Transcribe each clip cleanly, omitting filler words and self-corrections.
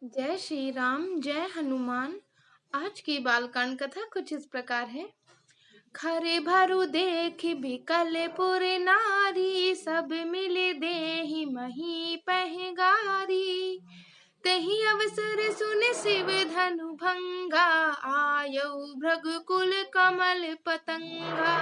जय श्री राम जय हनुमान। आज की बालकांड कथा कुछ इस प्रकार है। खरे भरु देख बिकल पुर नारी, सब मिले देहि मही पहगारी। तही अवसर सुन शिव धनु भंगा, आयऊ भृगुकुल कमल पतंगा।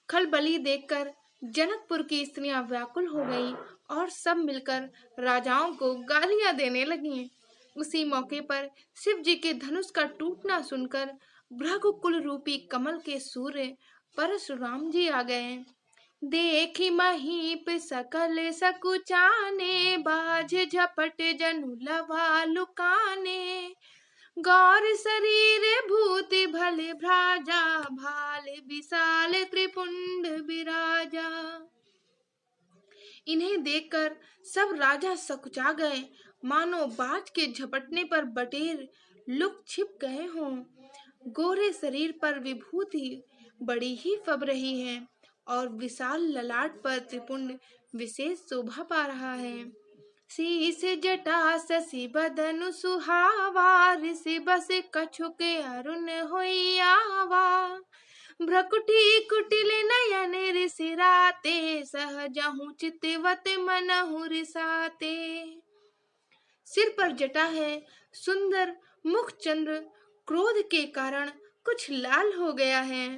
खलबली देखकर जनकपुर की स्त्रियां व्याकुल हो गईं और सब मिलकर राजाओं को गालियां देने लगीं। उसी मौके पर शिव जी के धनुष का टूटना सुनकर भृगुकुल रूपी कमल के सूर्य परशुराम जी आ गए। देखी महीप सकल सकुचाने, बाज झपट जनु लवा लुकाने। गौर शरीर भूति भले भ्राजा, भाल विशाल त्रिपुंड विराजा। इन्हें देखकर सब राजा सकुचा गए, मानो बाज के झपटने पर बटेर लुक छिप गए हों। गोरे शरीर पर विभूति बड़ी ही फब रही है और विशाल ललाट पर त्रिपुंड विशेष शोभा पा रहा है। शीस जटा शशि बदनु सुहावा, ऋषि बस कछुक अरुण होई आवा। भ्रकुटी कुटिल नयन ऋषि राते, सहजहु चितवत मनहु रिसाते। सिर पर जटा है, सुंदर मुख चंद्र क्रोध के कारण कुछ लाल हो गया है।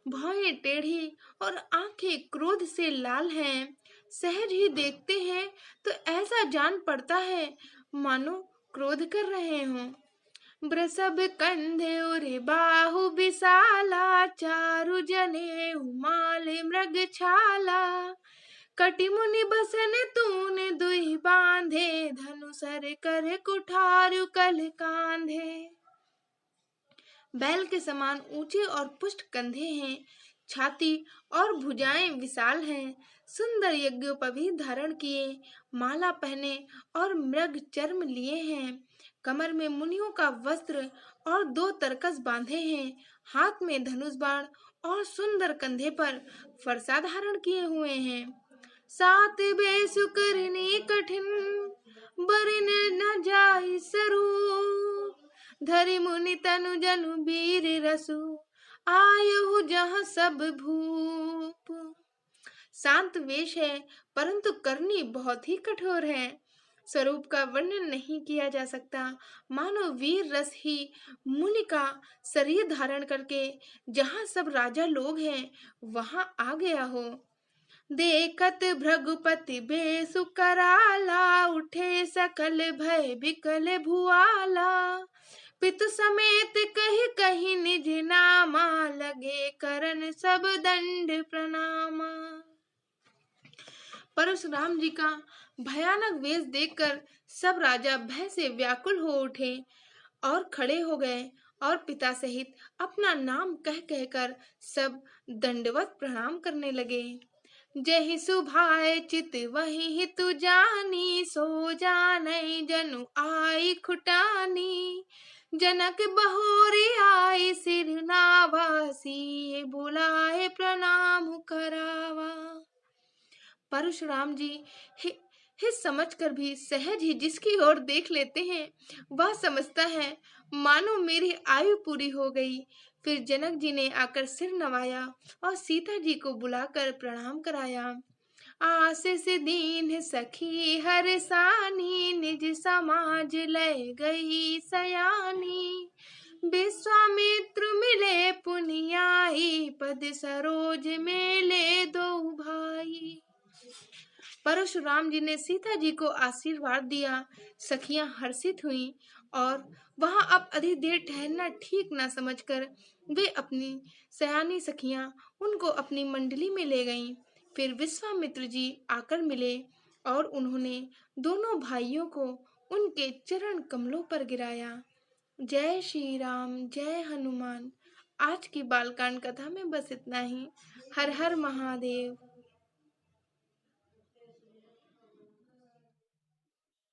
भौहें टेढ़ी और आंखें क्रोध से लाल हैं। सहज ही देखते हैं तो ऐसा जान पड़ता है मानो क्रोध कर रहे हों। वृषभ कंधे और बाहु विशाला, चारु जने उमाल मृग छाला। कटि मुनि बसन तूने दुहि बांधे, धनुसर कर कुठारु कल कांधे। बैल के समान ऊंचे और पुष्ट कंधे हैं, छाती और भुजाएं विशाल हैं। सुंदर यज्ञोपवीत धारण किए, माला पहने और मृग चर्म लिए हैं। कमर में मुनियों का वस्त्र और 2 तरकस बांधे हैं। हाथ में धनुष बाण और सुंदर कंधे पर फरसा धारण किए हुए हैं। 7 बेसु करनी कठिन, बरन न जाई स्वरूप। धरि मुनि तनु जनु वीर रसु, आयहु जहाँ सब भूप। शांत वेश है परंतु करनी बहुत ही कठोर है। स्वरूप का वर्णन नहीं किया जा सकता, मानो वीर रस ही मुनि का शरीर धारण करके जहाँ सब राजा लोग हैं वहां आ गया हो। देखत भृगुपति बेसु कराला, उठे सकल भय बिकल भुआला। पितु समेत कही कही निज नामा, लगे करन सब दंड प्रणामा। परशुराम जी का भयानक वेश देखकर सब राजा भय से व्याकुल हो उठे और खड़े हो गए और पिता सहित अपना नाम कह कहकर सब दंडवत प्रणाम करने लगे। जहि सुभाए चित वही हितु जानी, सो जानै जनु आई खुटानी। जनक बहोरी आई सिर नावासी, बुलाए प्रणाम करावा। परशुराम जी हित समझकर भी सहज ही जिसकी ओर देख लेते हैं वह समझता है मानो मेरी आयु पूरी हो गई। फिर जनक जी ने आकर सिर नवाया और सीता जी को बुलाकर प्रणाम कराया। आशीष दीन सखी हर सानी, निज समाज लय गई सयानी। विश्वामित्र मिले पुनियाई, पद सरोज मेले दो भाई। परशुराम जी ने सीता जी को आशीर्वाद दिया। सखियां हर्षित हुईं और वहां अब अधिक देर ठहरना ठीक न समझकर वे अपनी सयानी सखियां उनको अपनी मंडली में ले गईं। फिर विश्वामित्र जी आकर मिले और उन्होंने दोनों भाइयों को उनके चरण कमलों पर गिराया। जय श्री राम जय हनुमान। आज की बालकांड कथा में बस इतना ही। हर हर महादेव।